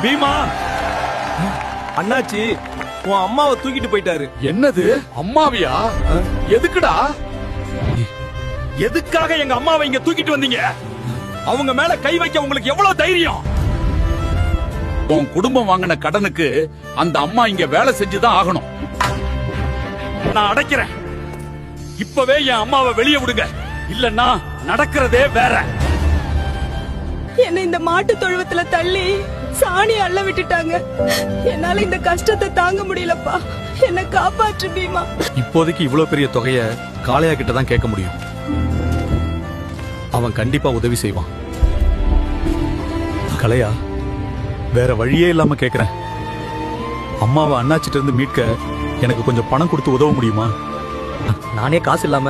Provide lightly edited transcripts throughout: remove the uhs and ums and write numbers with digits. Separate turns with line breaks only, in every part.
பீமா, அண்ணாச்சி உன் அம்மாவை தூக்கிட்டு போயிட்டாரு.
என்னது அம்மாவியா? எதுக்குடா?
எதுக்காக எங்க அம்மாவை இங்க தூக்கிட்டு வந்தீங்க? அவங்க மேல கை வைக்க உங்களுக்கு எவ்வளவு தைரியம்?
உன் குடும்பம் வாங்கின கடனுக்கு அந்த அம்மா இங்க வேலை செஞ்சுதான் ஆகணும்.
நான் அடைக்கிறேன். இப்பவே என் அம்மாவை வெளியே விடுங்க, இல்லன்னா நடக்கிறதே வேற.
என்ன இந்த மாட்டு தொழுவத்துல தள்ளி சாணி அள்ள விட்டுட்டாங்க. என்னால இந்த கஷ்டத்தை தாங்க முடியலப்பா. என்ன காப்பாற்று பீமா.
இப்போதைக்கு இவ்வளவு பெரிய தொகைய காளையா கிட்ட தான் கேட்க முடியும். அவன் கண்டிப்பா உதவி செய்வான். கலையா, வேற வழியே இல்லாம கேக்குறேன். அம்மாவை அண்ணாச்சிட்ட இருந்து மீட்க எனக்கு கொஞ்சம் பணம் கொடுத்து உதவ முடியுமா?
நானே காசு இல்லாம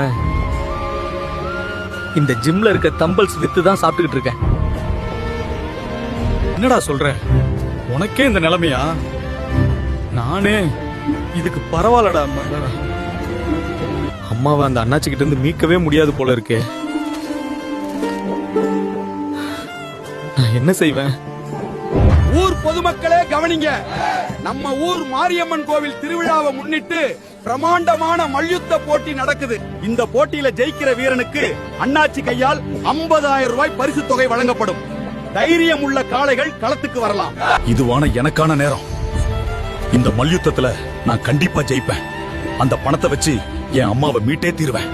இந்த ஜிம்ல இருக்க தம்பல்ஸ் வித்து தான் சாப்பிட்டுக்கிட்டு இருக்கேன்.
என்னடா சொல்ற? உனக்கே இந்த நிலைமையா? நானே இதுக்கு பரவாயில்லடா. அம்மாவை அந்த அண்ணாச்சி கிட்ட இருந்து மீட்கவே முடியாது போல இருக்கே. நான் என்ன செய்வேன்?
ஊர் பொதுமக்களே கவனிங்க. நம்ம ஊர் மாரியம்மன் கோவில் திருவிழாவை முன்னிட்டு பிரமாண்டமான மல்யுத்த போட்டி நடக்குது. இந்த போட்டியில ஜெயிக்கிற வீரனுக்கு அண்ணாச்சி கையால் 50,000 ரூபாய் பரிசு தொகை வழங்கப்படும். தைரியம் உள்ள காளைகள் களத்துக்கு வரலாம்.
இதுவான எனக்கான நேரம். இந்த மல்யுத்தத்துல நான் கண்டிப்பா ஜெயிப்பேன். அந்த பணத்தை வச்சு என் அம்மாவை மீட்டே தீருவேன்.